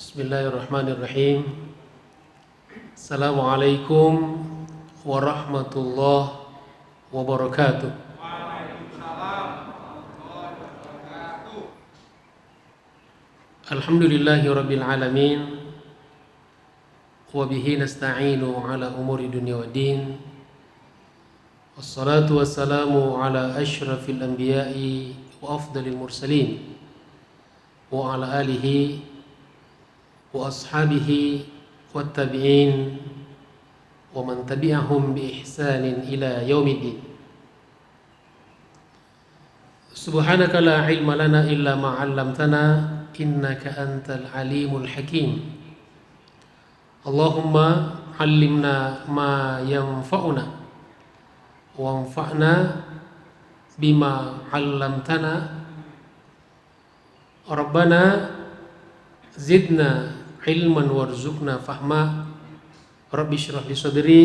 Bismillahirrahmanirrahim. Assalamualaikum warahmatullahi wabarakatuh. Alhamdulillahi rabbil alamin. Wabihi nasta'inu ala umuri dunya wa din. Wassalatu wassalamu ala ashrafil anbiya'i wa afdalil mursalin, wa ala alihi wa ashabihi wa tabi'in wa man tabi'ahum bi ihsanin ila yaumiddin. Subhanaka la ilma lana illa ma 'allamtana innaka antal alimul hakim. Allahumma 'allimna ma yanfa'una wanfa'na bima 'allamtana. Rabbana zidna ilman warzuqna fahma. Rabbi shrah li sadri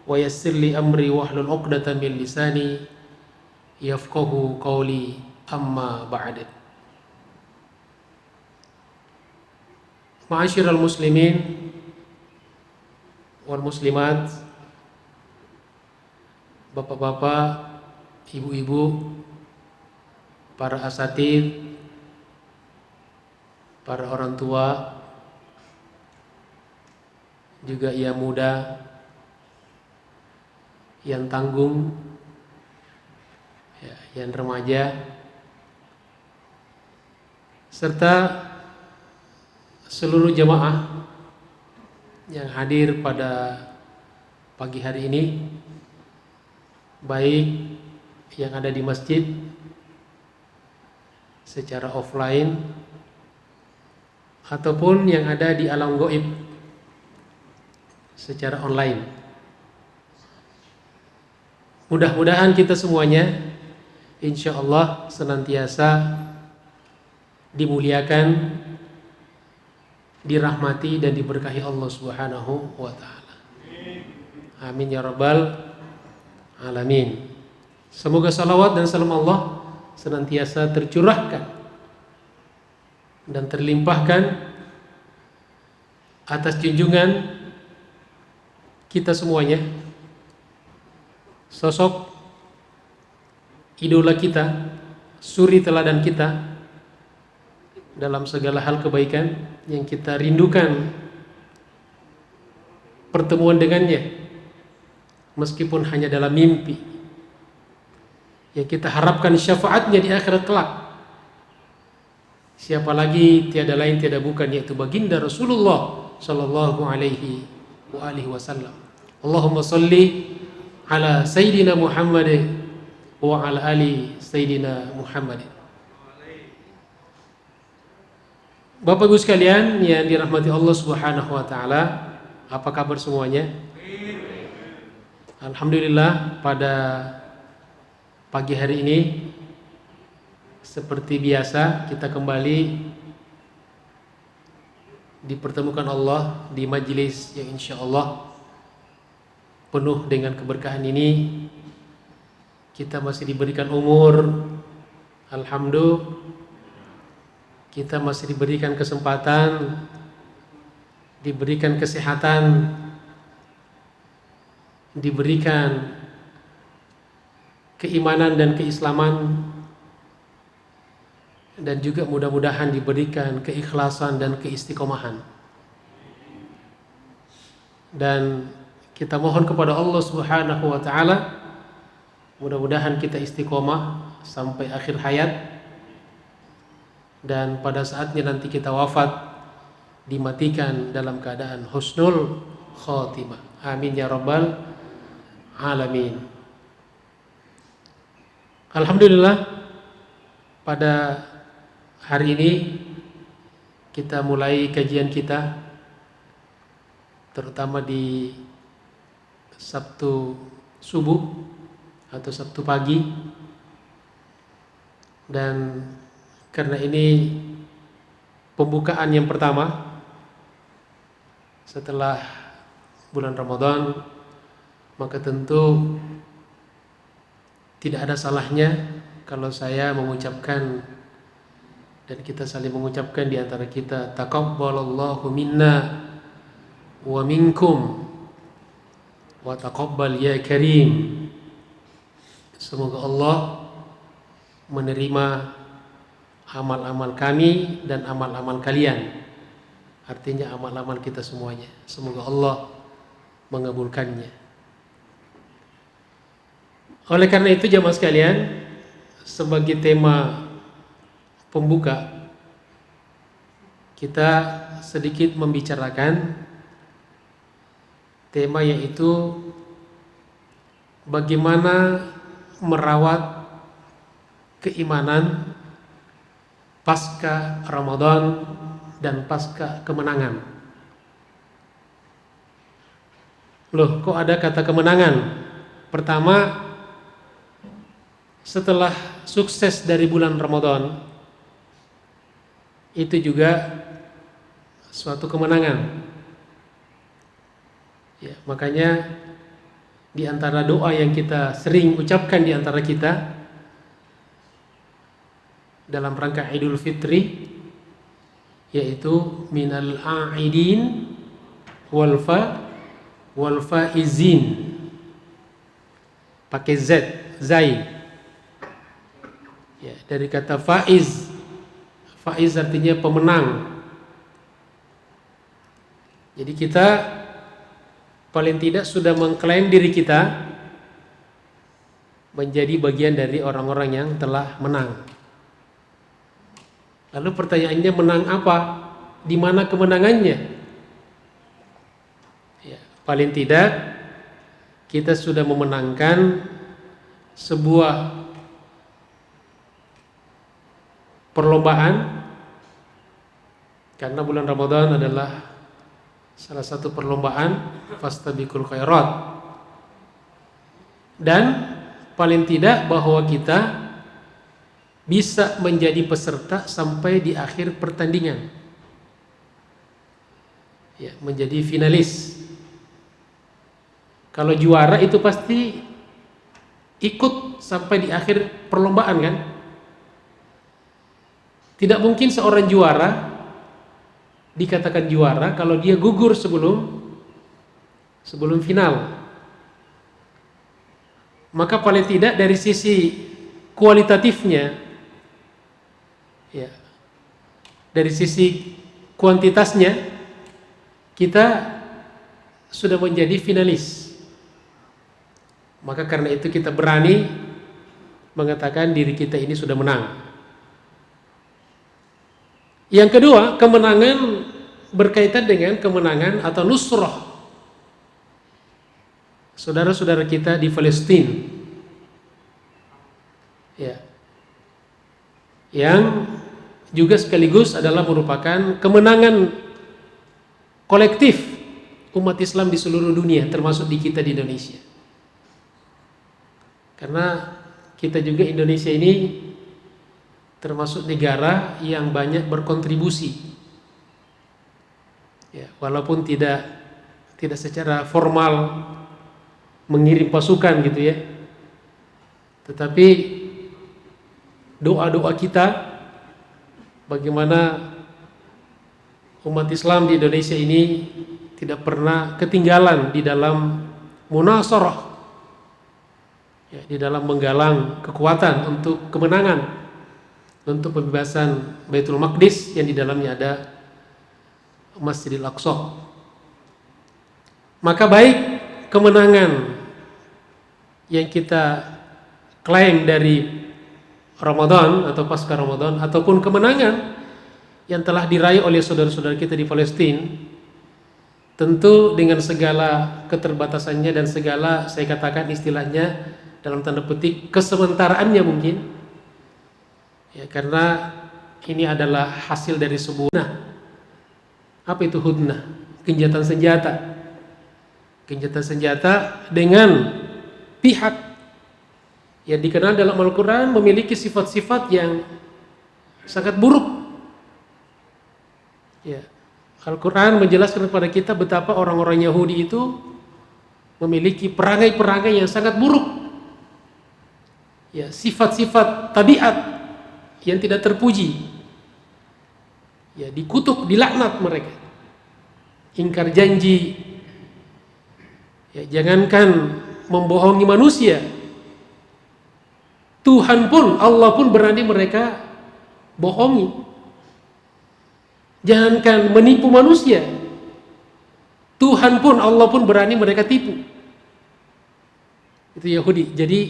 wa yassir li amri wahlul 'uqdatam min lisani yafqahu qawli, amma ba'd. Ma'asyiral muslimin wal muslimat, bapak-bapak, ibu-ibu, para asatidz, para orang tua, juga yang muda, yang tanggung, yang remaja, serta seluruh jamaah yang hadir pada pagi hari ini, baik yang ada di masjid secara offline ataupun yang ada di alam gaib secara online. Mudah-mudahan kita semuanya insyaallah senantiasa dimuliakan, dirahmati dan diberkahi Allah Subhanahu wa taala. Amin ya rabbal alamin. Semoga salawat dan salam Allah senantiasa tercurahkan dan terlimpahkan atas junjungan kita semuanya, sosok idola kita, suri teladan kita dalam segala hal kebaikan yang kita rindukan pertemuan dengannya, meskipun hanya dalam mimpi, yang kita harapkan syafaatnya di akhirat kelak. Siapa lagi, tiada lain tiada bukan, yaitu baginda Rasulullah sallallahu alaihi wa alihi wasallam. Allahumma salli ala sayyidina Muhammad wa ala ali sayyidina Muhammad. Bapak Ibu sekalian yang dirahmati Allah Subhanahu wa taala, apa kabar semuanya? Alhamdulillah, pada pagi hari ini seperti biasa kita kembali dipertemukan Allah di majelis yang insyaallah penuh dengan keberkahan ini. Kita masih diberikan umur, alhamdulillah. Kita masih diberikan kesempatan, diberikan kesehatan, diberikan keimanan dan keislaman, dan juga mudah-mudahan diberikan keikhlasan dan keistiqomahan. Dan kita mohon kepada Allah Subhanahu wa taala, mudah-mudahan kita istiqomah sampai akhir hayat, dan pada saatnya nanti kita wafat dimatikan dalam keadaan husnul khotimah. Amin ya rabbal alamin. Alhamdulillah, pada hari ini kita mulai kajian kita, terutama di Sabtu subuh atau Sabtu pagi. Dan karena ini pembukaan yang pertama setelah bulan Ramadan, maka tentu tidak ada salahnya kalau saya mengucapkan dan kita saling mengucapkan di antara kita, taqabbalallahu minna wa minkum wa taqabbal ya karim. Semoga Allah menerima amal-amal kami dan amal-amal kalian. Artinya amal-amal kita semuanya. Semoga Allah mengabulkannya. Oleh karena itu jamaah sekalian, sebagai tema pembuka, kita sedikit membicarakan tema yaitu bagaimana merawat keimanan pasca Ramadan dan pasca kemenangan. Loh, kok ada kata kemenangan? Pertama, setelah sukses dari bulan Ramadan, itu juga suatu kemenangan. Ya, makanya di antara doa yang kita sering ucapkan di antara kita dalam rangka Idul Fitri, yaitu minal a'idin wal faizin, pakai Z, zai. Ya, dari kata faiz. Faiz artinya pemenang. Jadi kita paling tidak sudah mengklaim diri kita menjadi bagian dari orang-orang yang telah menang. Lalu pertanyaannya, menang apa? Di mana kemenangannya? Ya, paling tidak kita sudah memenangkan sebuah perlombaan, karena bulan Ramadan adalah salah satu perlombaan, fastabiqul khairat. Dan paling tidak bahwa kita bisa menjadi peserta sampai di akhir pertandingan, ya, menjadi finalis. Kalau juara itu pasti ikut sampai di akhir perlombaan kan? Tidak mungkin seorang juara dikatakan juara kalau dia gugur sebelum final. Maka paling tidak dari sisi kualitatifnya, ya, dari sisi kuantitasnya, kita sudah menjadi finalis. Maka karena itu kita berani mengatakan diri kita ini sudah menang. Yang kedua, kemenangan berkaitan dengan kemenangan atau nusrah saudara-saudara kita di Palestina, ya, yang juga sekaligus adalah merupakan kemenangan kolektif umat Islam di seluruh dunia, termasuk di kita di Indonesia. Karena kita juga Indonesia ini termasuk negara yang banyak berkontribusi, ya, walaupun tidak secara formal mengirim pasukan gitu ya, tetapi doa-doa kita bagaimana umat Islam di Indonesia ini tidak pernah ketinggalan di dalam munasarah, ya, di dalam menggalang kekuatan untuk kemenangan, untuk pembebasan Baitul Maqdis yang di dalamnya ada Masjidil Aqsa. Maka baik kemenangan yang kita klaim dari Ramadan atau pasca Ramadan, ataupun kemenangan yang telah diraih oleh saudara-saudara kita di Palestina, tentu dengan segala keterbatasannya dan segala, saya katakan istilahnya dalam tanda petik, kesementaraannya mungkin, ya, karena ini adalah hasil dari sebuah hudnah. Apa itu hudnah? Gencatan senjata. Gencatan senjata dengan pihak yang dikenal dalam Al-Quran memiliki sifat-sifat yang sangat buruk. Ya, Al-Quran menjelaskan kepada kita betapa orang-orang Yahudi itu memiliki perangai-perangai yang sangat buruk. Ya, sifat-sifat tabiat yang tidak terpuji. Ya, dikutuk, dilaknat mereka. Ingkar janji. Ya, jangankan membohongi manusia, Tuhan pun, Allah pun berani mereka bohongi. Jangankan menipu manusia, Tuhan pun, Allah pun berani mereka tipu. Itu Yahudi. Jadi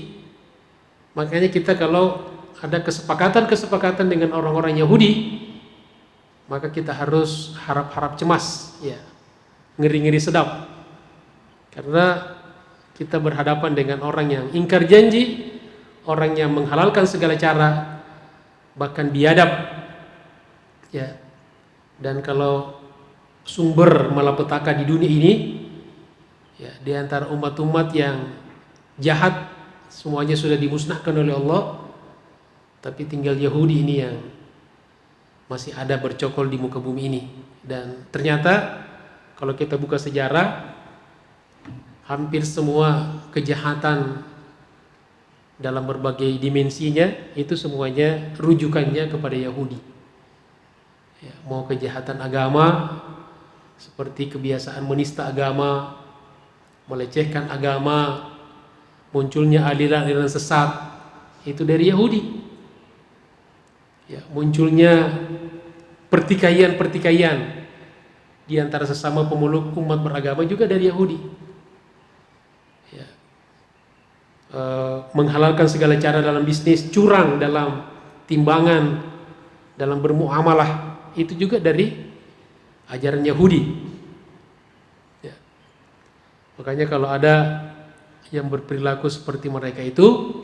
makanya kita kalau ada kesepakatan dengan orang-orang Yahudi, maka kita harus harap-harap cemas, ya, ngeri-ngeri sedap. Karena kita berhadapan dengan orang yang ingkar janji, orang yang menghalalkan segala cara, bahkan biadab, ya. Dan kalau sumber malapetaka di dunia ini, ya, di antara umat-umat yang jahat semuanya sudah dimusnahkan oleh Allah, tapi tinggal Yahudi ini yang masih ada bercokol di muka bumi ini. Dan ternyata kalau kita buka sejarah, hampir semua kejahatan dalam berbagai dimensinya itu semuanya rujukannya kepada Yahudi. Ya, mau kejahatan agama seperti kebiasaan menista agama, melecehkan agama, munculnya aliran-aliran sesat, itu dari Yahudi. Ya, munculnya pertikaian-pertikaian di antara sesama pemeluk umat beragama juga dari Yahudi. Menghalalkan segala cara dalam bisnis, curang dalam timbangan, dalam bermuamalah, itu juga dari ajaran Yahudi. Ya. Makanya kalau ada yang berperilaku seperti mereka itu,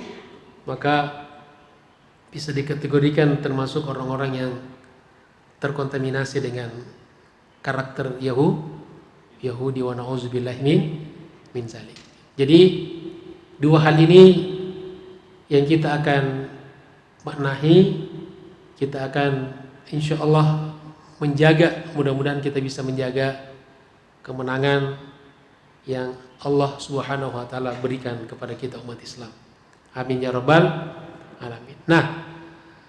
maka bisa dikategorikan termasuk orang-orang yang terkontaminasi dengan karakter Yahudi wa na'udzubillahi min zalik. Jadi dua hal ini yang kita akan maknahi, kita akan insya Allah menjaga, mudah-mudahan kita bisa menjaga kemenangan yang Allah Subhanahu wa taala berikan kepada kita umat Islam. Amin ya rabbal alamin. Nah,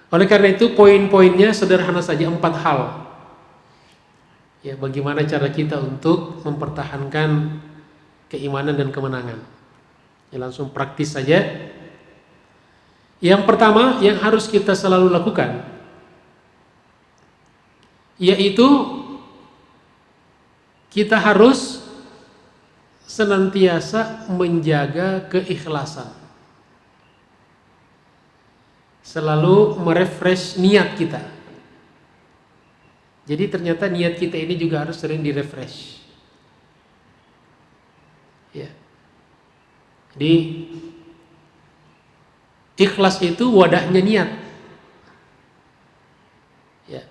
oleh karena itu poin-poinnya sederhana saja, 4 hal. Ya, bagaimana cara kita untuk mempertahankan keimanan dan kemenangan. Ya, langsung praktis saja. Yang pertama yang harus kita selalu lakukan, yaitu kita harus senantiasa menjaga keikhlasan. Selalu merefresh niat kita. Jadi ternyata niat kita ini juga harus sering direfresh. Ya. Jadi ikhlas itu wadahnya niat. Ya.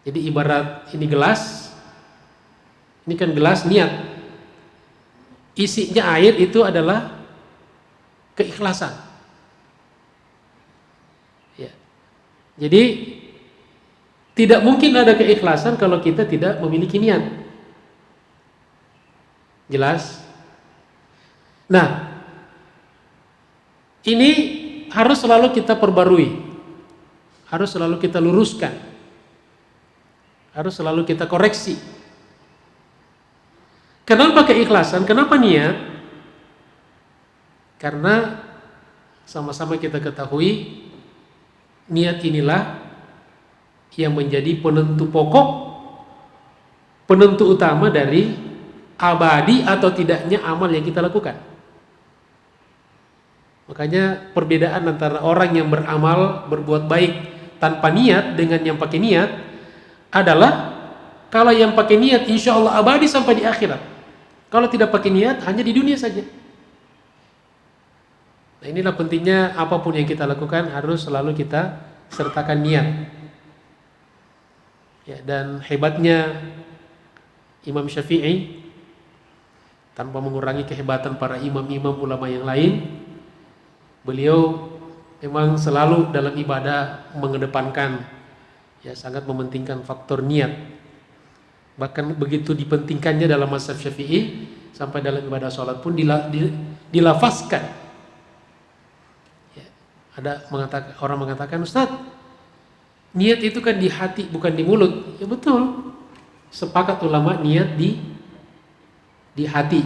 Jadi ibarat ini gelas, ini kan gelas niat. Isinya air itu adalah keikhlasan. Ya. Jadi tidak mungkin ada keikhlasan kalau kita tidak memiliki niat. Jelas? Nah, ini harus selalu kita perbarui, harus selalu kita luruskan, harus selalu kita koreksi. Kenapa keikhlasan? Kenapa niat? Karena sama-sama kita ketahui niat inilah yang menjadi penentu pokok, penentu utama dari abadi atau tidaknya amal yang kita lakukan. Makanya perbedaan antara orang yang beramal, berbuat baik tanpa niat dengan yang pakai niat adalah kalau yang pakai niat insya Allah abadi sampai di akhirat. Kalau tidak pakai niat hanya di dunia saja. Nah, inilah pentingnya apapun yang kita lakukan harus selalu kita sertakan niat. Ya, dan hebatnya Imam Syafi'i, tanpa mengurangi kehebatan para imam-imam ulama yang lain, beliau memang selalu dalam ibadah mengedepankan, ya, sangat mementingkan faktor niat. Bahkan begitu dipentingkannya dalam mazhab Syafi'i, sampai dalam ibadah sholat pun dilafazkan. Ya, ada orang mengatakan, Ustaz, Niat itu kan di hati, bukan di mulut. Ya betul. Sepakat ulama niat di hati.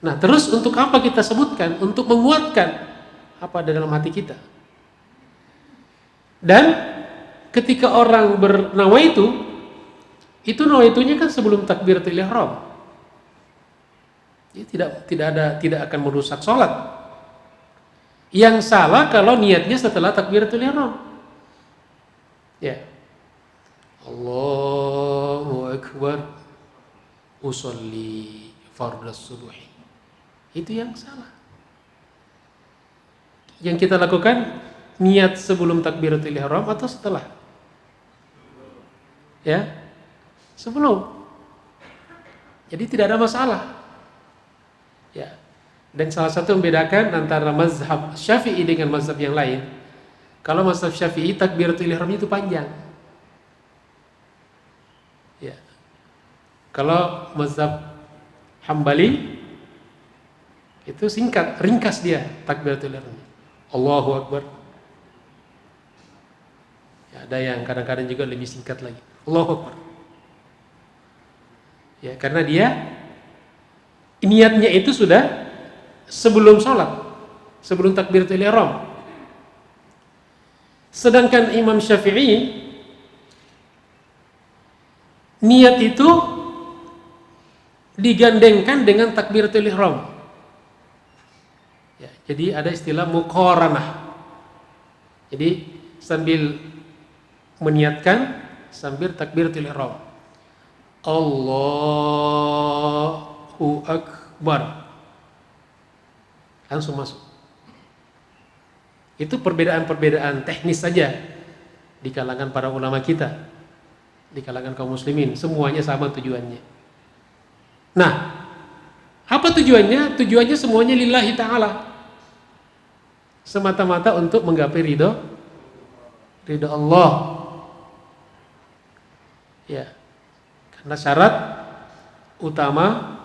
Nah, terus untuk apa kita sebutkan? Untuk menguatkan apa ada dalam hati kita. Dan ketika orang bernawaitu, itu nawaitunya kan sebelum takbiratul ihram. Jadi tidak akan merusak sholat. Yang salah kalau niatnya setelah takbiratul ihram. Ya. Allahu akbar usolli fardhas subuhi. Itu yang salah. Yang kita lakukan niat sebelum takbiratul ihram atau setelah? Ya. Sebelum. Jadi tidak ada masalah. Ya. Dan salah satu yang membedakan antara mazhab Syafi'i dengan mazhab yang lain, kalau mazhab Syafi'i takbiratul ihram itu panjang. Ya. Kalau mazhab Hambali itu singkat, ringkas dia takbiratul ihram. Allahu akbar. Ya, ada yang kadang-kadang juga lebih singkat lagi. Allahu akbar. Ya, karena dia niatnya itu sudah sebelum sholat, sebelum takbiratul ihram. Sedangkan Imam Syafi'i niat itu digandengkan dengan takbiratul ihram. Ya, jadi ada istilah muqaranah. Jadi sambil meniatkan sambil takbiratul ihram. Allahu akbar. Langsung masuk. Itu perbedaan-perbedaan teknis saja di kalangan para ulama kita, di kalangan kaum muslimin, semuanya sama tujuannya. Nah, apa tujuannya? Tujuannya semuanya lillahi ta'ala, semata-mata untuk menggapai ridho Allah. Ya, karena syarat utama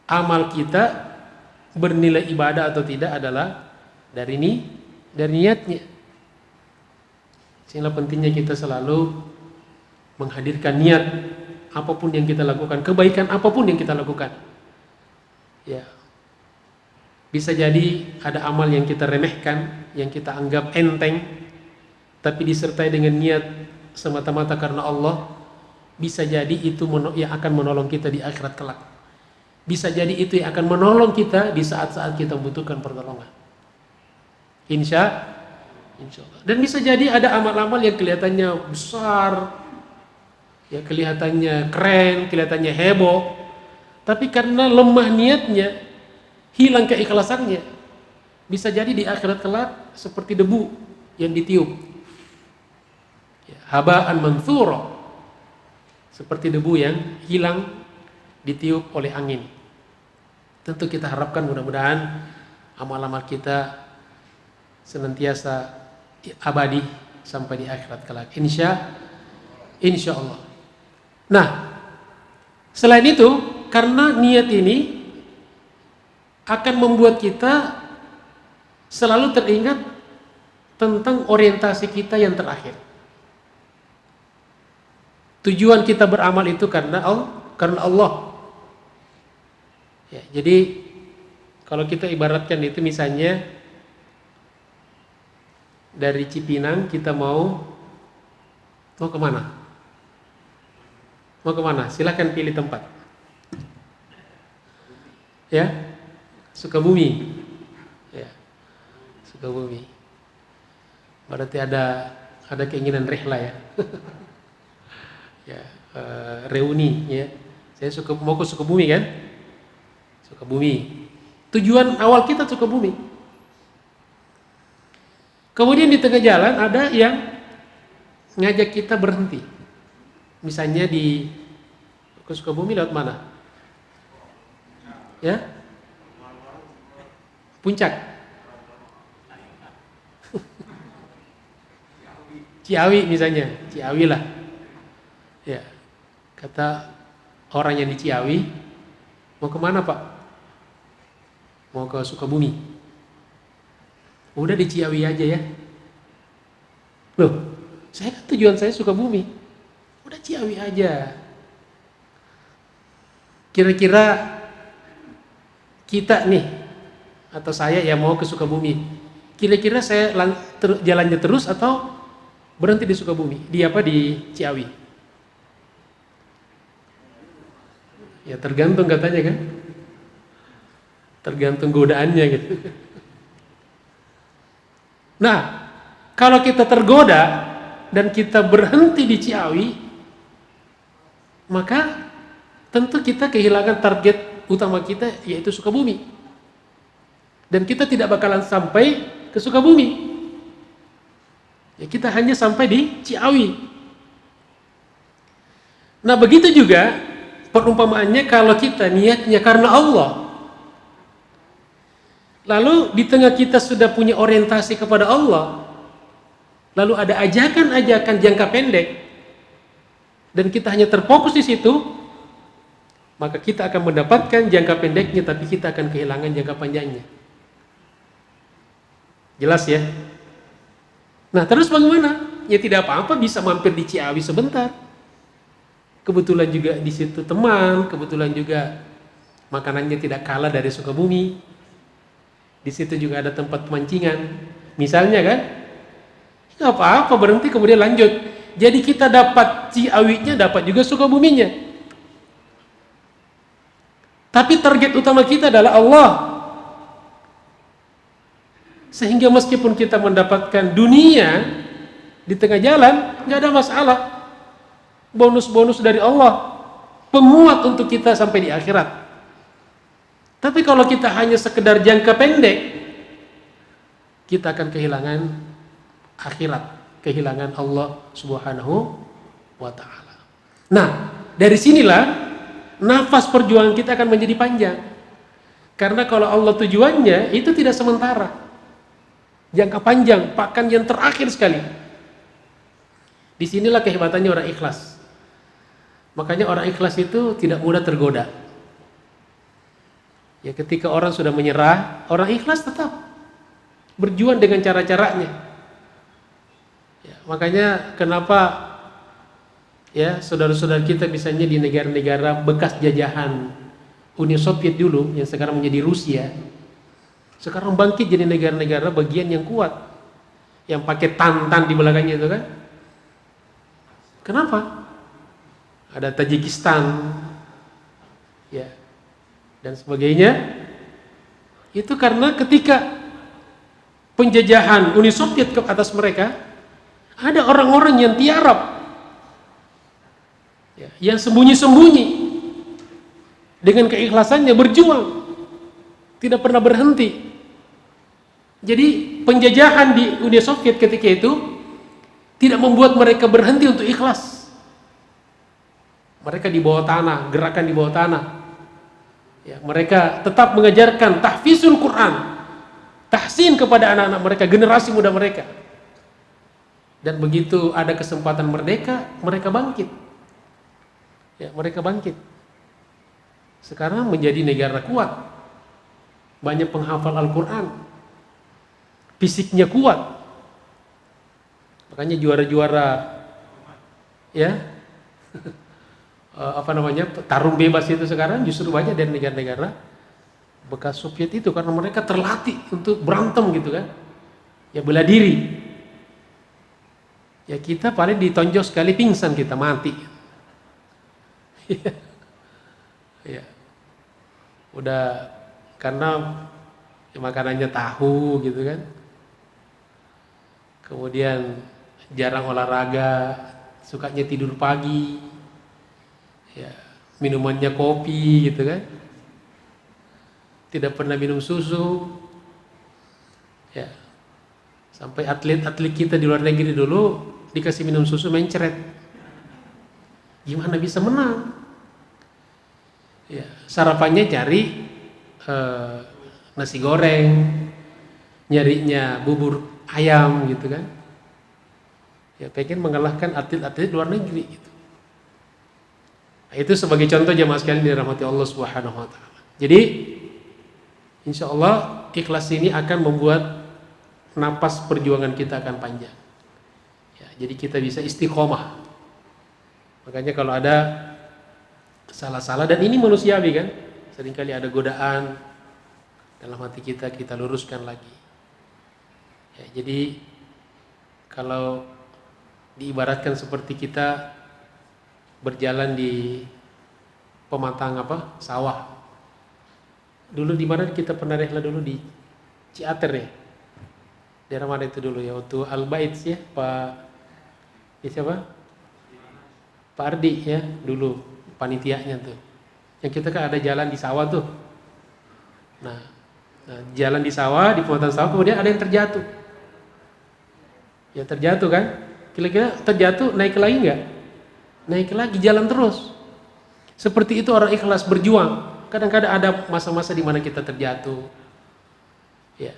amal kita bernilai ibadah atau tidak adalah dari niatnya. Sehingga pentingnya kita selalu menghadirkan niat apapun yang kita lakukan, kebaikan apapun yang kita lakukan. Ya. Bisa jadi ada amal yang kita remehkan, yang kita anggap enteng, tapi disertai dengan niat semata-mata karena Allah, bisa jadi itu yang akan menolong kita di akhirat kelak. Bisa jadi itu yang akan menolong kita di saat-saat kita membutuhkan pertolongan. Insya Allah. Dan bisa jadi ada amal-amal yang kelihatannya besar, ya kelihatannya keren, kelihatannya heboh, tapi karena lemah niatnya, hilang keikhlasannya, bisa jadi di akhirat kelak seperti debu yang ditiup, ya, haba'an manthura, seperti debu yang hilang ditiup oleh angin. Tentu kita harapkan mudah-mudahan amal-amal kita senantiasa abadi sampai di akhirat kelak. Insya Allah. Nah, selain itu, karena niat ini akan membuat kita selalu teringat tentang orientasi kita yang terakhir. Tujuan kita beramal itu karena Allah. Ya, jadi kalau kita ibaratkan itu misalnya dari Cipinang kita mau kemana? Mau kemana? Silahkan pilih tempat. Ya, Sukabumi. Ya, Sukabumi. Berarti ada keinginan rehla ya. Ya, reuni ya. Saya mau ke Sukabumi kan? Sukabumi. Tujuan awal kita Sukabumi. Kemudian di tengah jalan ada yang ngajak kita berhenti. Misalnya ke Sukabumi lewat mana? Ya? Puncak. Ciawi misalnya, Ciawi lah. Ya. Kata orang yang di Ciawi, mau kemana Pak? Mau ke Sukabumi. Udah di Ciawi aja ya. Loh, saya kan tujuan saya Sukabumi. Udah Ciawi aja. Kira-kira kita nih, atau saya yang mau ke Sukabumi, kira-kira saya jalannya terus atau berhenti di Sukabumi? Di apa? Di Ciawi? Ya tergantung katanya kan. Tergantung godaannya gitu. Nah, kalau kita tergoda dan kita berhenti di Ciawi, maka tentu kita kehilangan target utama kita, yaitu Sukabumi. Dan kita tidak bakalan sampai ke Sukabumi. Ya, kita hanya sampai di Ciawi. Nah, begitu juga perumpamaannya kalau kita niatnya karena Allah. Lalu di tengah kita sudah punya orientasi kepada Allah, lalu ada ajakan-ajakan jangka pendek, dan kita hanya terfokus di situ, maka kita akan mendapatkan jangka pendeknya, tapi kita akan kehilangan jangka panjangnya. Jelas ya? Nah, terus bagaimana? Ya tidak apa-apa, bisa mampir di Ciawi sebentar. Kebetulan juga di situ teman, kebetulan juga makanannya tidak kalah dari Sukabumi. Di situ juga ada tempat pemancingan, misalnya kan? Nggak apa-apa, berhenti kemudian lanjut. Jadi kita dapat Ciawinya, dapat juga Sukabuminya. Tapi target utama kita adalah Allah. Sehingga meskipun kita mendapatkan dunia di tengah jalan, nggak ada masalah. Bonus-bonus dari Allah, penguat untuk kita sampai di akhirat. Tapi kalau kita hanya sekedar jangka pendek, kita akan kehilangan akhirat, kehilangan Allah Subhanahu wa ta'ala. Nah, dari sinilah nafas perjuangan kita akan menjadi panjang. Karena kalau Allah tujuannya itu tidak sementara, jangka panjang, bahkan yang terakhir sekali. Disinilah kehebatannya orang ikhlas. Makanya orang ikhlas itu tidak mudah tergoda. Ya, ketika orang sudah menyerah, orang ikhlas tetap berjuang dengan cara-caranya. Ya, makanya kenapa ya saudara-saudara kita misalnya di negara-negara bekas jajahan Uni Soviet dulu yang sekarang menjadi Rusia, sekarang bangkit jadi negara-negara bagian yang kuat, yang pakai tantan di belakangnya itu kan. Kenapa? Ada Tajikistan, ya, dan sebagainya. Itu karena ketika penjajahan Uni Soviet ke atas mereka, ada orang-orang yang tiarap, ya, yang sembunyi-sembunyi dengan keikhlasannya berjuang, tidak pernah berhenti. Jadi penjajahan di Uni Soviet ketika itu tidak membuat mereka berhenti untuk ikhlas. Mereka di bawah tanah, gerakan di bawah tanah. Ya, mereka tetap mengajarkan tahfizul Quran, tahsin kepada anak-anak mereka, generasi muda mereka. Dan begitu ada kesempatan merdeka, mereka bangkit. Ya, mereka bangkit. Sekarang menjadi negara kuat. Banyak penghafal Al-Quran. Fisiknya kuat. Makanya juara-juara ya tarung bebas itu sekarang justru banyak dari negara-negara bekas Soviet itu, karena mereka terlatih untuk berantem gitu kan, ya, bela diri. Ya, kita paling ditonjok sekali pingsan, kita mati. Ya, udah karena ya, makanannya tahu gitu kan, kemudian jarang olahraga, sukanya tidur pagi, ya, minumannya kopi gitu kan, tidak pernah minum susu, ya, sampai atlet-atlet kita di luar negeri dulu dikasih minum susu mencret, gimana bisa menang? Ya, sarapannya cari nasi goreng, nyarinya bubur ayam gitu kan, ya, pengen mengalahkan atlet-atlet luar negeri gitu. Itu sebagai contoh jemaah sekalian dirahmati Allah Subhanahu wa taala. Jadi insya Allah ikhlas ini akan membuat napas perjuangan kita akan panjang. Jadi kita bisa istiqomah. Makanya kalau ada salah-salah, dan ini manusiawi kan, seringkali ada godaan dalam hati kita, kita luruskan lagi. Ya, jadi kalau diibaratkan seperti kita berjalan di pematang sawah. Dulu di mana kita pernah rehla dulu di Ciater ya. Daerah mana itu dulu ya, waktu Al-Bait ya, siapa? Pak Ardi ya, dulu panitianya tuh. Yang kita kan ada jalan di sawah tuh. Nah, jalan di sawah, di pematang sawah, kemudian ada yang terjatuh. Ya terjatuh kan? Kira-kira terjatuh naik lagi enggak? Naik lagi, jalan terus. Seperti itu orang ikhlas berjuang. Kadang-kadang ada masa-masa di mana kita terjatuh. Ya.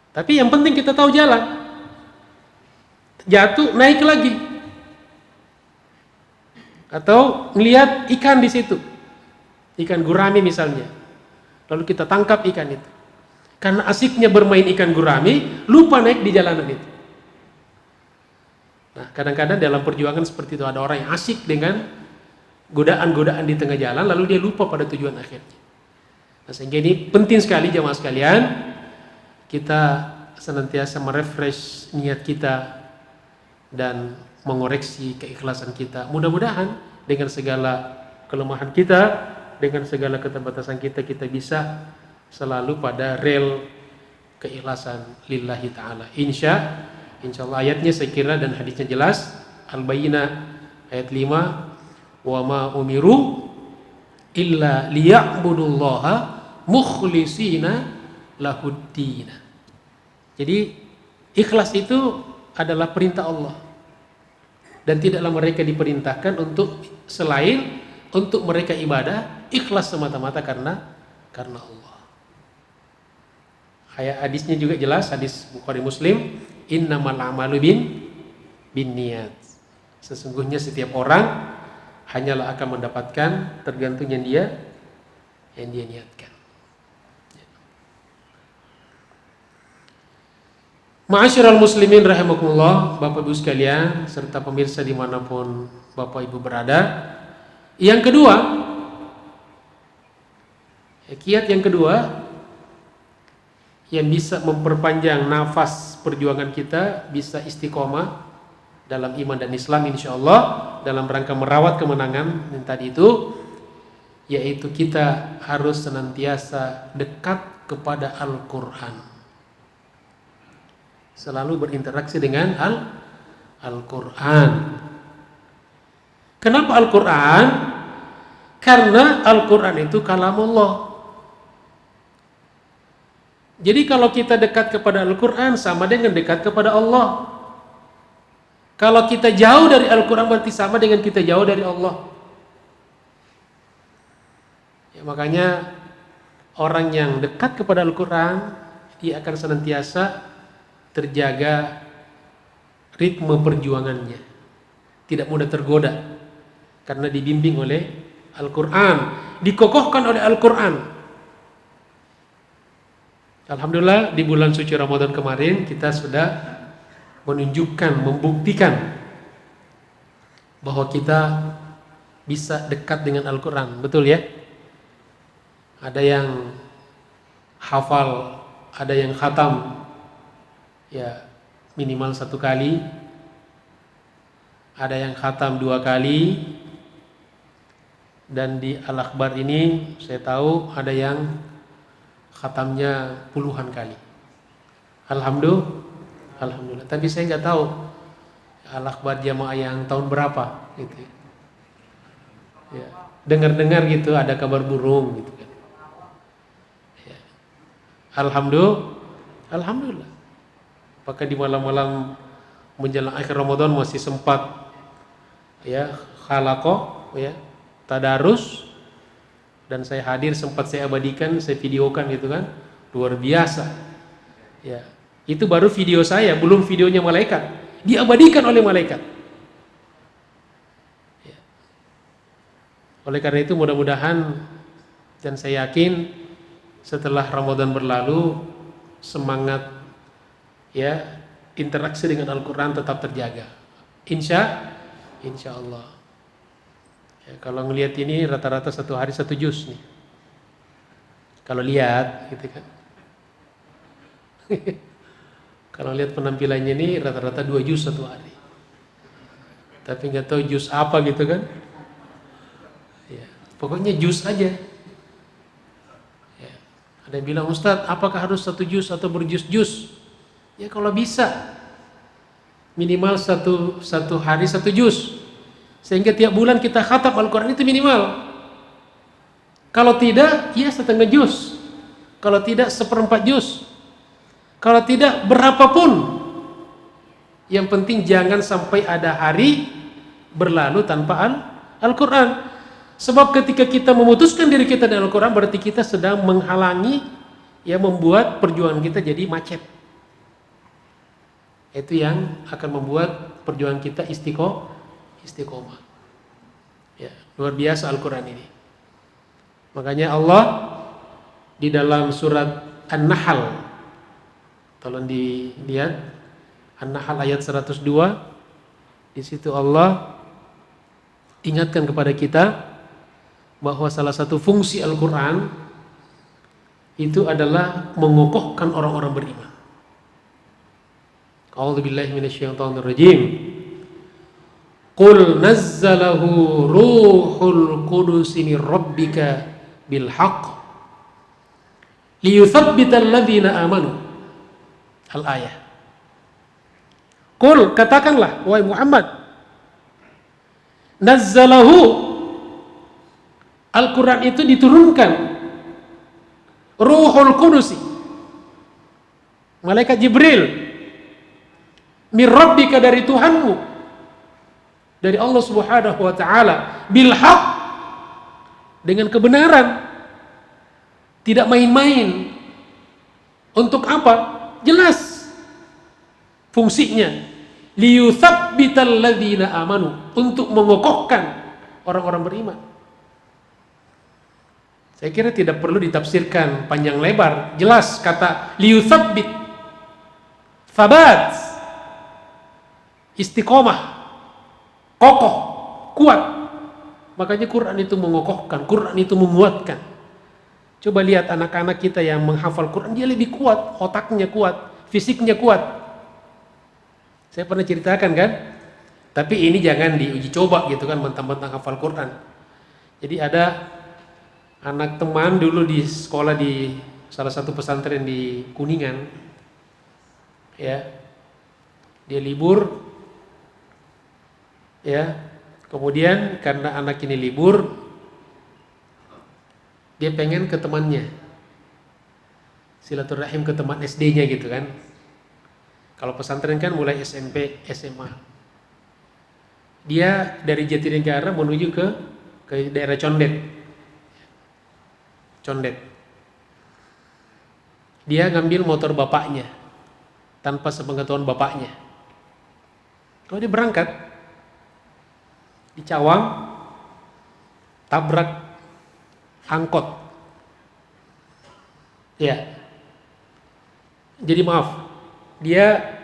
Tapi yang penting kita tahu jalan. Jatuh, naik lagi. Atau melihat ikan di situ. Ikan gurami misalnya. Lalu kita tangkap ikan itu. Karena asiknya bermain ikan gurami, lupa naik di jalanan itu. Nah, kadang-kadang dalam perjuangan seperti itu ada orang yang asik dengan godaan-godaan di tengah jalan, lalu dia lupa pada tujuan akhirnya. Nah, sehingga ini penting sekali jemaah sekalian, kita senantiasa merefresh niat kita dan mengoreksi keikhlasan kita. Mudah-mudahan dengan segala kelemahan kita, dengan segala keterbatasan kita, kita bisa selalu pada rel keikhlasan lillahi ta'ala. Insya Allah ayatnya saya kira dan hadisnya jelas. Al-Bayyinah ayat 5, wa ma umiru illa liya'budullaha mukhlishina lahuddin. Jadi ikhlas itu adalah perintah Allah. Dan tidaklah mereka diperintahkan untuk selain untuk mereka ibadah, ikhlas semata-mata karena Allah. Hadisnya juga jelas, hadis Bukhari Muslim, innamal a'malu binniyat. Sesungguhnya setiap orang hanyalah akan mendapatkan tergantung yang dia niatkan. Ma'asyiral muslimin rahimakumullah, Bapak Ibu sekalian serta pemirsa dimanapun Bapak Ibu berada. Yang kedua, kiat yang kedua yang bisa memperpanjang nafas perjuangan kita, bisa istiqomah dalam iman dan Islam insyaallah, dalam rangka merawat kemenangan yang tadi itu, yaitu kita harus senantiasa dekat kepada Al-Quran, selalu berinteraksi dengan Al-Quran. Kenapa Al-Quran? Karena Al-Quran itu kalamullah. Jadi kalau kita dekat kepada Al-Quran sama dengan dekat kepada Allah. Kalau kita jauh dari Al-Quran berarti sama dengan kita jauh dari Allah. Ya, makanya orang yang dekat kepada Al-Quran, dia akan senantiasa terjaga ritme perjuangannya. Tidak mudah tergoda. Karena dibimbing oleh Al-Quran. Dikokohkan oleh Al-Quran. Alhamdulillah di bulan suci Ramadan kemarin kita sudah menunjukkan, membuktikan bahwa kita bisa dekat dengan Al-Quran. Betul ya? Ada yang hafal, ada yang khatam ya minimal 1 kali, ada yang khatam 2 kali, dan di Al-Akhbar ini saya tahu ada yang khatamnya puluhan kali. Alhamdulillah. Tapi saya nggak tahu Al-Akhbar jamaah yang tahun berapa gitu. Ya. Dengar-dengar gitu ada kabar burung gitu kan. Ya. Alhamdulillah. Apakah di malam-malam menjelang akhir Ramadan masih sempat ya khalaqah ya tadarus, dan saya hadir, sempat saya abadikan, saya videokan gitu kan, luar biasa ya. Itu baru video saya, belum videonya malaikat, diabadikan oleh malaikat ya. Oleh karena itu mudah-mudahan, dan saya yakin setelah Ramadan berlalu, semangat ya interaksi dengan Al-Quran tetap terjaga, Insya Allah. Ya, kalau ngelihat ini rata-rata satu hari 1 juz nih. Kalau lihat gitu kan. Kalau lihat penampilannya ini rata-rata 2 juz satu hari. Tapi nggak tahu juz apa gitu kan. Ya, pokoknya juz aja. Ya. Ada yang bilang, Ustadz, apakah harus 1 juz atau berjuz-juz? Ya kalau bisa minimal satu hari 1 juz, sehingga tiap bulan kita khatam Al-Quran itu minimal. Kalau tidak, ya setengah juz. Kalau tidak 1/4 juz. Kalau tidak berapapun. Yang penting jangan sampai ada hari berlalu tanpa Al-Quran. Sebab ketika kita memutuskan diri kita dari Al-Quran, berarti kita sedang menghalangi, ya, membuat perjuangan kita jadi macet. Itu yang akan membuat perjuangan kita istiqomah. Ya, luar biasa Al-Quran ini. Makanya Allah di dalam surat An-Nahl, tolong dilihat An-Nahl ayat 102, di situ Allah ingatkan kepada kita bahwa salah satu fungsi Al-Quran itu adalah mengokohkan orang-orang beriman. A'udzubillahi minasyaitonirrajim. Qul nazzalahu ruhul qudus min rabbika bil haqq liyuthabbital ladzina amanu. Al-ayah. Qul, katakanlah wahai Muhammad, nazzalahu, Al-Quran itu diturunkan, ruhul qudusi, malaikat Jibril, min rabbika, dari Tuhanmu, dari Allah Subhanahu wa ta'ala, bil haq, dengan kebenaran, tidak main-main. Untuk apa? Jelas fungsinya, liyuthabbital ladzina amanu, untuk mengokohkan orang-orang beriman. Saya kira tidak perlu ditafsirkan panjang lebar, jelas kata liyuthabbit, thabat, istiqomah, kokoh, kuat. Makanya Quran itu mengokohkan, Quran itu menguatkan. Coba lihat anak-anak kita yang menghafal Quran, dia lebih kuat, otaknya kuat, fisiknya kuat. Saya pernah ceritakan kan? Tapi ini jangan diuji coba gitu kan, mentang-mentang hafal Quran. Jadi ada anak teman dulu di sekolah di salah satu pesantren di Kuningan. Ya. Dia libur. Ya. Kemudian karena anak ini libur, dia pengen ke temannya, silaturahim ke teman SD-nya gitu kan. Kalau pesantren kan mulai SMP, SMA. Dia dari Jatinegara menuju ke daerah Condet. Dia ngambil motor bapaknya tanpa sepengetahuan bapaknya. Kalau dia berangkat di Cawang, tabrak angkot. Ya. Jadi maaf, dia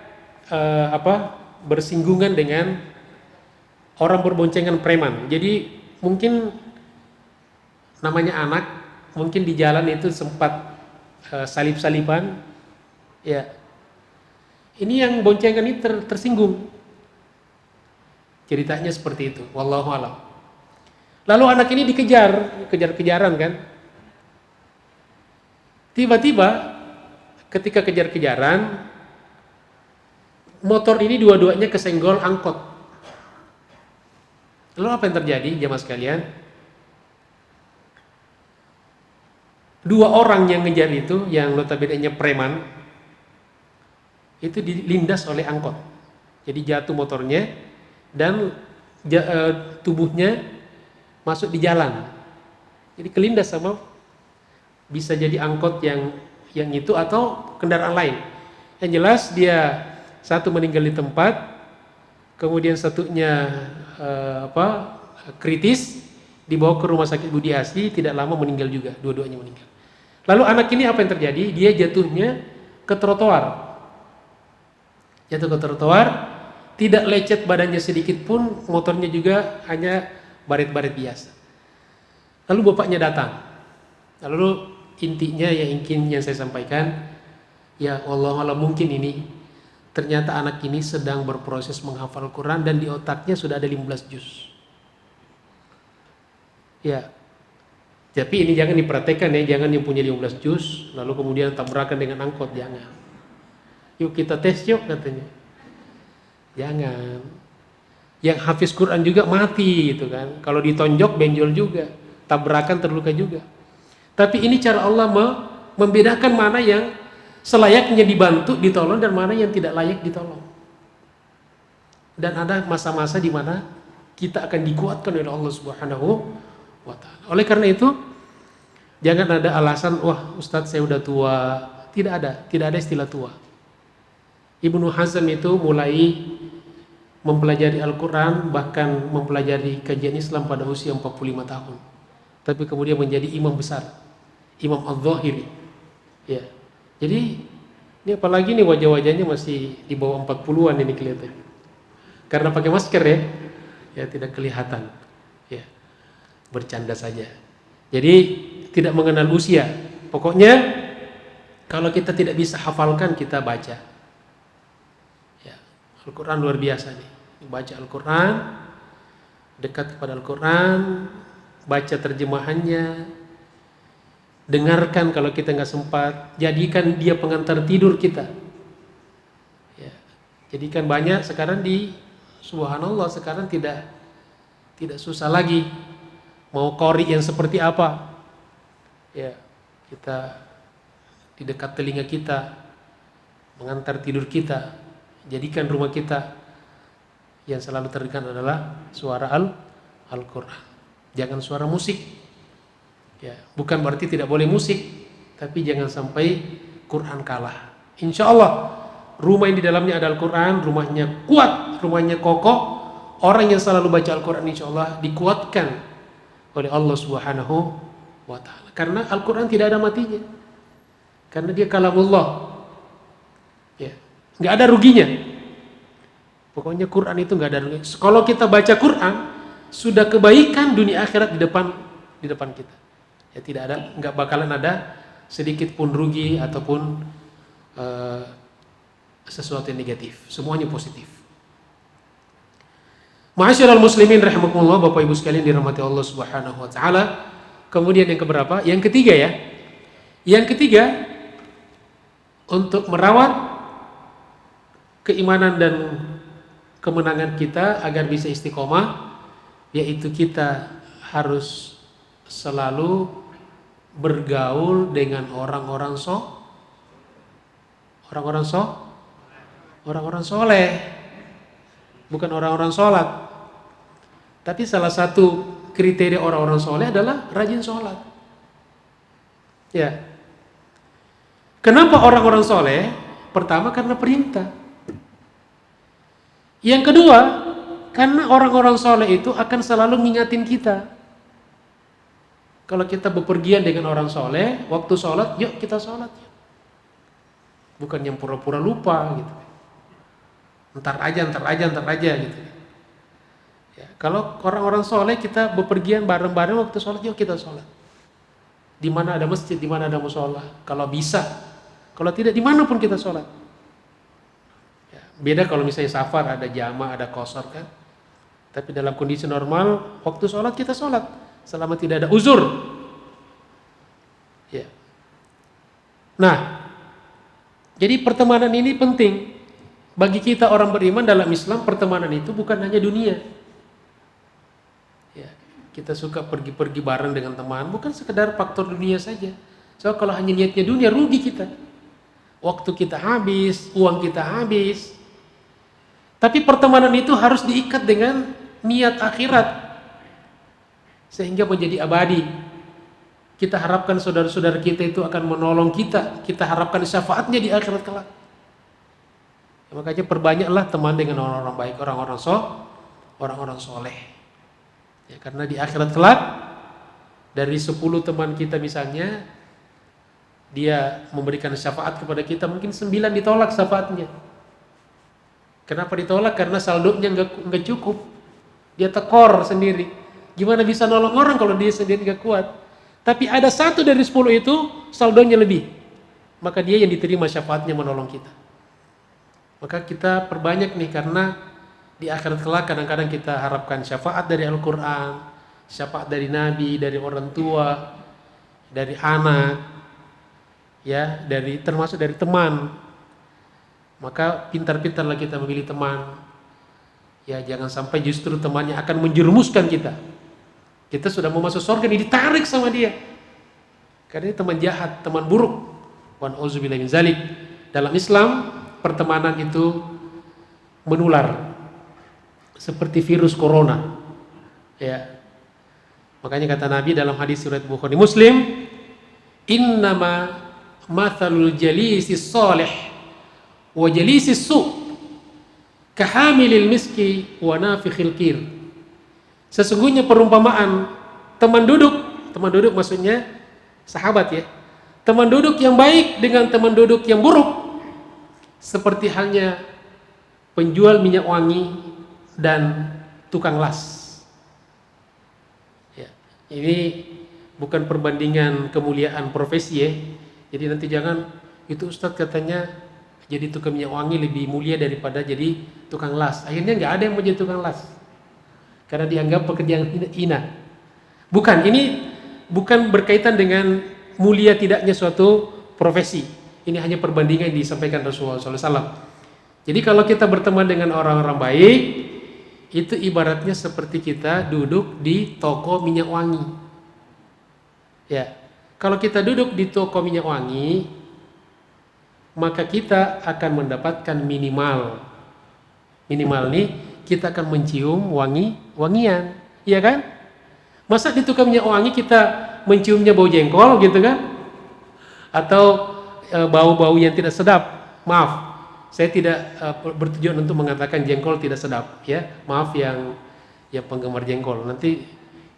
bersinggungan dengan orang berboncengan preman. Jadi mungkin namanya anak, mungkin di jalan itu sempat salip-salipan. Ya. Ini yang boncengan ini tersinggung. Ceritanya seperti itu, wallahu a'lam. Lalu anak ini kejar-kejaran kan. Tiba-tiba ketika kejar-kejaran, motor ini dua-duanya kesenggol angkot. Lalu apa yang terjadi jamaah sekalian? Dua orang yang ngejar itu, yang notabene-nya preman, itu dilindas oleh angkot. Jadi jatuh motornya dan tubuhnya masuk di jalan. Jadi kelindas sama, bisa jadi angkot yang itu atau kendaraan lain. Yang jelas dia satu meninggal di tempat, kemudian satunya kritis, dibawa ke rumah sakit Budi Asi, tidak lama meninggal juga, dua-duanya meninggal. Lalu anak ini apa yang terjadi? Dia jatuhnya ke trotoar. Jatuh ke trotoar, tidak lecet badannya sedikit pun, motornya juga hanya baret-baret biasa. Lalu bapaknya datang. Lalu intinya yang saya sampaikan, ya Allah mungkin ini ternyata anak ini sedang berproses menghafal Quran dan di otaknya sudah ada 15 juz. Ya, tapi ini jangan diperhatikan ya, jangan yang punya 15 juz lalu kemudian tabrakan dengan angkot, jangan. Yuk kita tes yuk katanya. Jangan. Yang hafiz Quran juga mati gitu kan. Kalau ditonjok benjol juga, tabrakan terluka juga. Tapi ini cara Allah membedakan mana yang selayaknya dibantu, ditolong dan mana yang tidak layak ditolong. Dan ada masa-masa di mana kita akan dikuatkan oleh Allah Subhanahu wa taala. Oleh karena itu, jangan ada alasan, wah Ustadz saya udah tua. Tidak ada istilah tua. Ibnu Hazm itu mulai mempelajari Al-Quran, bahkan mempelajari kajian Islam pada usia 45 tahun. Tapi kemudian menjadi imam besar, Imam Adz-Dzahiri. Ya. Jadi ini apalagi nih wajah-wajahnya masih di bawah 40-an ini kelihatan. Karena pakai masker ya tidak kelihatan. Ya. Bercanda saja. Jadi tidak mengenal usia. Pokoknya kalau kita tidak bisa hafalkan, kita baca. Ya. Al-Quran luar biasa nih. Baca Al-Quran, dekat kepada Al-Quran, baca terjemahannya, dengarkan kalau kita nggak sempat, jadikan dia pengantar tidur kita. Ya. Jadikan banyak sekarang subhanallah sekarang tidak susah lagi mau qori yang seperti apa. Ya, kita di dekat telinga kita, mengantar tidur kita. Jadikan rumah kita yang selalu terdengar adalah suara Al-Quran. Jangan suara musik. Ya, bukan berarti tidak boleh musik, tapi jangan sampai Quran kalah. Insya Allah rumah yang di dalamnya ada Al-Quran, rumahnya kuat, rumahnya kokoh. Orang yang selalu baca Al-Quran insya Allah dikuatkan oleh Allah Subhanahu wa ta'ala. Karena Al-Quran tidak ada matinya. Karena dia kalamullah. Ya, nggak ada ruginya. Pokoknya Quran itu nggak ada ruginya. Kalau kita baca Quran, sudah kebaikan dunia akhirat di depan kita. Ya nggak bakalan ada sedikit pun rugi ataupun sesuatu yang negatif. Semuanya positif. Ma'asyiral muslimin rahimakumullah, Bapak Ibu sekalian dirahmati Allah Subhanahu wa taala. Kemudian yang keberapa? Yang ketiga ya. Yang ketiga, untuk merawat keimanan dan kemenangan kita agar bisa istiqomah, yaitu kita harus selalu bergaul dengan orang-orang soleh, bukan orang-orang sholat. Tapi salah satu kriteria orang-orang soleh adalah rajin sholat. Ya. Kenapa orang-orang soleh? Pertama karena perintah. Yang kedua, karena orang-orang soleh itu akan selalu mengingatin kita. Kalau kita bepergian dengan orang soleh, waktu sholat, yuk kita sholat. Bukan yang pura-pura lupa gitu. Ntar aja gitu. Ya, kalau orang-orang soleh kita bepergian bareng-bareng waktu sholat, yuk kita sholat. Di mana ada masjid, di mana ada musola. Kalau bisa, kalau tidak dimanapun kita sholat. Ya, beda kalau misalnya safar, ada jamaah, ada qashar kan. Tapi dalam kondisi normal, waktu sholat kita sholat selama tidak ada uzur. Ya. Nah, jadi pertemanan ini penting bagi kita orang beriman. Dalam Islam pertemanan itu bukan hanya dunia. Ya, kita suka pergi-pergi bareng dengan teman, bukan sekedar faktor dunia saja. So kalau hanya niatnya dunia, rugi kita. Waktu kita habis, uang kita habis. Tapi pertemanan itu harus diikat dengan niat akhirat sehingga menjadi abadi. Kita harapkan saudara-saudara kita itu akan menolong kita. Kita harapkan syafaatnya di akhirat kelak. Ya, makanya perbanyaklah teman dengan orang-orang baik, orang-orang soleh. Ya, karena di akhirat kelak dari 10 teman kita misalnya, dia memberikan syafaat kepada kita, mungkin 9 ditolak syafaatnya. Kenapa ditolak? Karena saldonya nggak cukup. Dia tekor sendiri. Gimana bisa nolong orang kalau dia sendiri nggak kuat? Tapi ada 1 dari 10 itu saldonya lebih. Maka dia yang diterima syafaatnya menolong kita. Maka kita perbanyak nih, karena di akhirat kelak kadang-kadang kita harapkan syafaat dari Al-Quran, syafaat dari Nabi, dari orang tua, dari anak, ya, termasuk dari teman. Maka pintar-pintarlah kita memilih teman. Ya, jangan sampai justru temannya akan menjerumuskan kita. Kita sudah mau masuk surga nih, ditarik sama dia. Karena ini teman jahat, teman buruk. Wa na'udzubillahi min zalik. Dalam Islam, pertemanan itu menular seperti virus corona. Ya. Makanya kata Nabi dalam hadis riwayat Bukhari Muslim, "Innama mathalul jalisis salih wa jalisis su' kahamilil miski wa nafikhil kir." Sesungguhnya perumpamaan teman duduk maksudnya sahabat ya. Teman duduk yang baik dengan teman duduk yang buruk seperti halnya penjual minyak wangi dan tukang las. Ya, ini bukan perbandingan kemuliaan profesi ya. Jadi nanti jangan, itu Ustadz katanya jadi tukang minyak wangi lebih mulia daripada jadi tukang las. Akhirnya nggak ada yang mau jadi tukang las karena dianggap pekerjaan hina. Bukan, ini bukan berkaitan dengan mulia tidaknya suatu profesi. Ini hanya perbandingan yang disampaikan Rasulullah SAW. Jadi kalau kita berteman dengan orang-orang baik, itu ibaratnya seperti kita duduk di toko minyak wangi. Ya, kalau kita duduk di toko minyak wangi, maka kita akan mendapatkan minimal nih kita akan mencium wangian, iya kan? Masa di tukang minyak wangi kita menciumnya bau jengkol gitu kan? Atau bau-bau yang tidak sedap? Maaf, saya tidak bertujuan untuk mengatakan jengkol tidak sedap, ya. Maaf yang penggemar jengkol. Nanti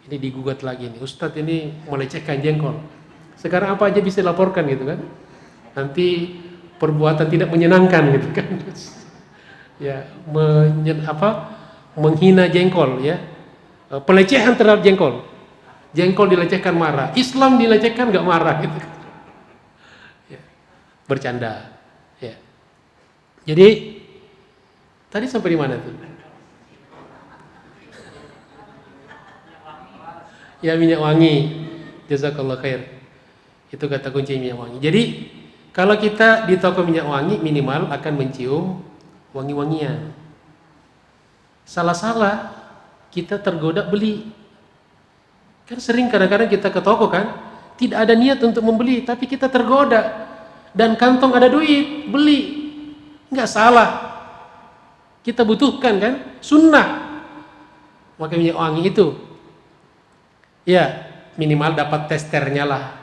ini digugat lagi nih, Ustadz ini melecehkan jengkol. Sekarang apa aja bisa dilaporkan gitu kan? Nanti perbuatan tidak menyenangkan gitu kan? Ya, menghina jengkol ya. Pelecehan terhadap jengkol. Jengkol dilecehkan marah, Islam dilecehkan nggak marah gitu. Ya, bercanda. Ya. Jadi tadi sampai di mana tuh? Ya, minyak wangi. Jazakallah khair. Itu kata kunci minyak wangi. Jadi kalau kita di toko minyak wangi minimal akan mencium wangi-wangian. Salah-salah kita tergoda beli. Kan sering kadang-kadang kita ke toko kan, tidak ada niat untuk membeli, tapi kita tergoda dan kantong ada duit, beli. Enggak salah. Kita butuhkan kan, sunnah. Maka minyak wangi itu, ya minimal dapat testernya lah.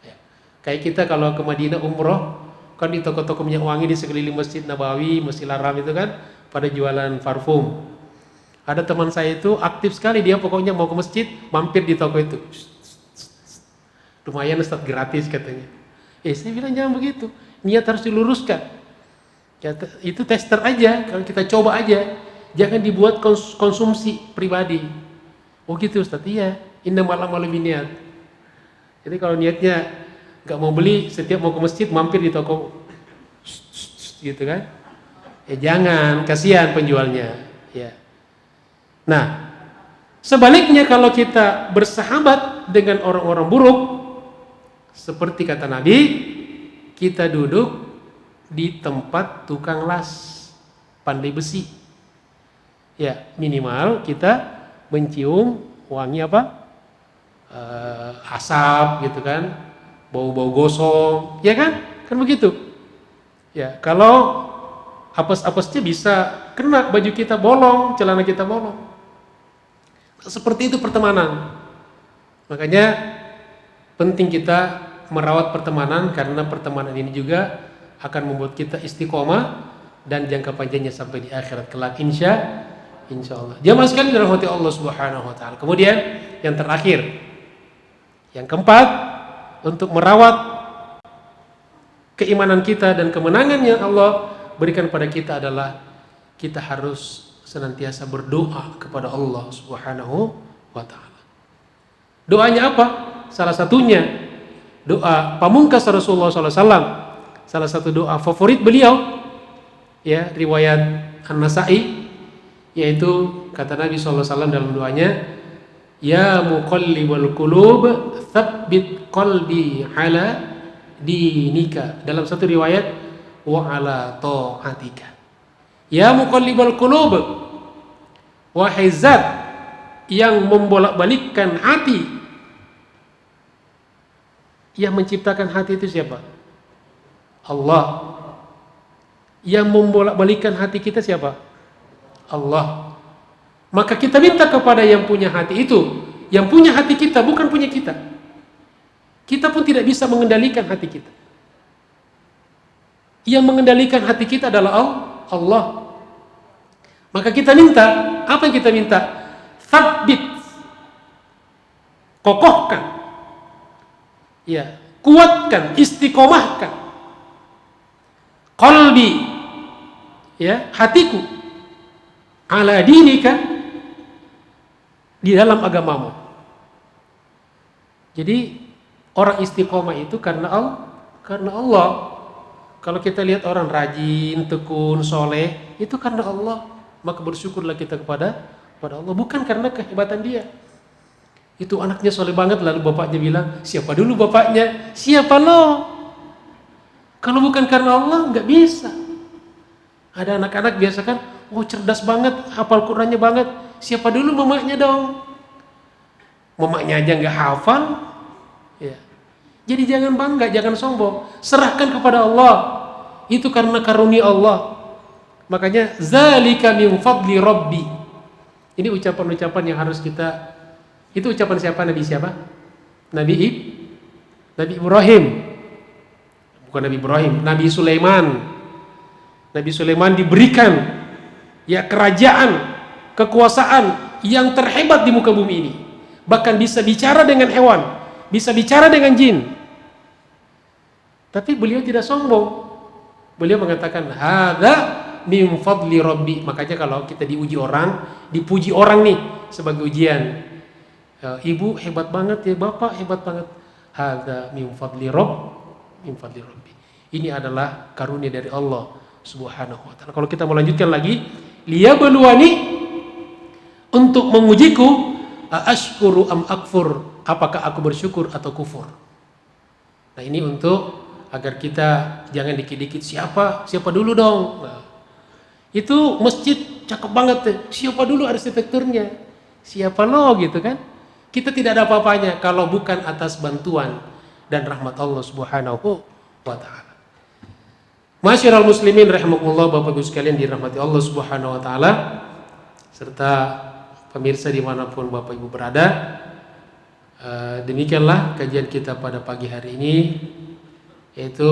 Ya. Kayak kita kalau ke Madinah umroh, kan di toko-toko minyak wangi di sekeliling Masjid Nabawi, Masjidil Haram itu kan pada jualan parfum. Ada teman saya itu aktif sekali, dia pokoknya mau ke masjid mampir di toko itu. Lumayan Ustaz, gratis katanya. Saya bilang jangan begitu, niat harus diluruskan. Itu tester aja, kalau kita coba aja, jangan dibuat konsumsi pribadi. Oh gitu Ustaz, iya. Innamal a'malu binniyat. Jadi kalau niatnya nggak mau beli, setiap mau ke masjid mampir di toko, gitu kan? Jangan, kasihan penjualnya. Ya. Nah, sebaliknya kalau kita bersahabat dengan orang-orang buruk, seperti kata Nabi, kita duduk di tempat tukang las, pandai besi. Ya, minimal kita mencium wangi apa? Asap gitu kan, bau-bau gosong, ya kan? Kan begitu. Ya, kalau apes-apesnya bisa kena baju kita bolong, celana kita bolong. Seperti itu pertemanan. Makanya penting kita merawat pertemanan, karena pertemanan ini juga akan membuat kita istiqomah dan jangka panjangnya sampai di akhirat kelak, insya Allah. Jamaah sekalian dirahmati Allah Subhanahu wa taala. Kemudian yang terakhir, yang keempat, untuk merawat keimanan kita dan kemenangan yang Allah berikan pada kita adalah kita harus senantiasa berdoa kepada Allah Subhanahu wa taala. Doanya apa? Salah satunya doa pamungkas Rasulullah SAW. Salah satu doa favorit beliau, ya, riwayat An-Nasa'i, yaitu kata Nabi SAW dalam doanya, ya muqallibal qulub tsabbit qalbi ala dinika. Dalam satu riwayat wa ala ta'atika. Ya muqallibal qulub, wahai zat yang membolak-balikkan hati. Yang menciptakan hati itu siapa? Allah. Yang membolak-balikkan hati kita siapa? Allah. Maka kita minta kepada yang punya hati itu. Yang punya hati kita, bukan punya kita. Kita pun tidak bisa mengendalikan hati kita. Yang mengendalikan hati kita adalah Allah. Maka kita minta, apa yang kita minta? Tsabbit, kokohkan, ya, kuatkan, istiqomahkan qalbi, ya, hatiku, ala dinika, di dalam agamamu. Jadi orang istiqomah itu karena Allah. Kalau kita lihat orang rajin, tekun, soleh, itu karena Allah. Maka bersyukurlah kita kepada Allah, bukan karena kehebatan dia. Itu anaknya soleh banget, lalu bapaknya bilang, siapa dulu bapaknya? Siapa lo? Kalau bukan karena Allah, nggak bisa. Ada anak-anak biasa kan, oh cerdas banget, hafal Qur'annya banget. Siapa dulu mamanya dong? Mamanya aja nggak hafal, ya. Jadi jangan bangga, jangan sombong. Serahkan kepada Allah. Itu karena karunia Allah. Makanya zalika min fadli rabbi. Ini ucapan-ucapan yang harus kita. Itu ucapan siapa? Nabi siapa? Nabi Ibrahim. Bukan Nabi Ibrahim, Nabi Sulaiman. Nabi Sulaiman diberikan, ya, kerajaan, kekuasaan yang terhebat di muka bumi ini. Bahkan bisa bicara dengan hewan, bisa bicara dengan jin. Tapi beliau tidak sombong. Beliau mengatakan, hadza min fadli rabbi. Makanya kalau kita diuji orang, dipuji orang nih sebagai ujian. Ibu hebat banget ya, bapak hebat banget. Hadza min fadli rabbi. Ini adalah karunia dari Allah Subhanahu wa taala. Kalau kita melanjutkan lagi, liyabluwani, untuk mengujiku, ashkuru am akfur, apakah aku bersyukur atau kufur. Nah, ini untuk agar kita jangan dikit-dikit siapa dulu dong. Nah, itu masjid cakep banget deh. Siapa dulu arsitekturnya? Siapa lo gitu kan? Kita tidak ada apa-apanya kalau bukan atas bantuan dan rahmat Allah Subhanahu wa taala. Masyiral muslimin rahimakumullah, Bapak Ibu sekalian dirahmati Allah Subhanahu wa taala, serta pemirsa dimanapun Bapak Ibu berada. Demikianlah kajian kita pada pagi hari ini, yaitu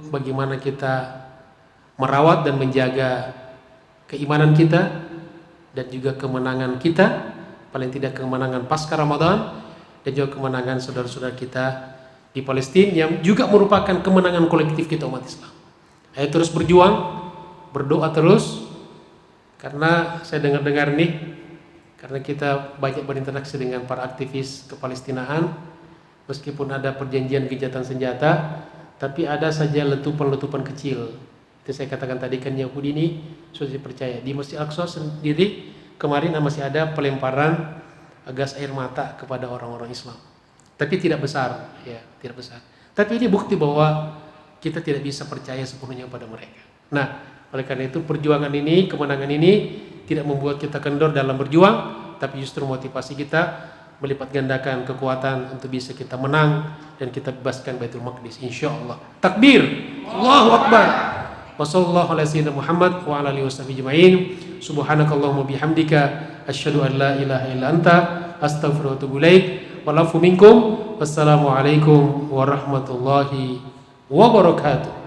bagaimana kita merawat dan menjaga keimanan kita dan juga kemenangan kita, paling tidak kemenangan pasca Ramadan, dan juga kemenangan saudara-saudara kita di Palestina yang juga merupakan kemenangan kolektif kita umat Islam. Ayo terus berjuang, berdoa terus, karena saya dengar-dengar nih, karena kita banyak berinteraksi dengan para aktivis kepalestinaan, meskipun ada perjanjian gencatan senjata, tapi ada saja letupan-letupan kecil. Itu saya katakan tadi kan, Yahudi ini sudah dipercaya. Di Masjid Al-Aqsa sendiri kemarin masih ada pelemparan gas air mata kepada orang-orang Islam. Tapi tidak besar, ya, tidak besar. Tapi ini bukti bahwa kita tidak bisa percaya sepenuhnya pada mereka. Nah, oleh karena itu perjuangan ini, kemenangan ini tidak membuat kita kendor dalam berjuang, tapi justru motivasi kita melipat gandakan kekuatan untuk bisa kita menang dan kita bebaskan Baitul Maqdis insyaallah. Takbir, Allahu Akbar. Wassallallahu ala sayyidina Muhammad wa ala alihi washabihi ajmain. Subhanakallahumma bihamdika asyhadu an la ilaha illa anta astaghfiruka wa atubu ilaik. Wal afu minkum. Wassalamu alaikum warahmatullahi wabarakatuh.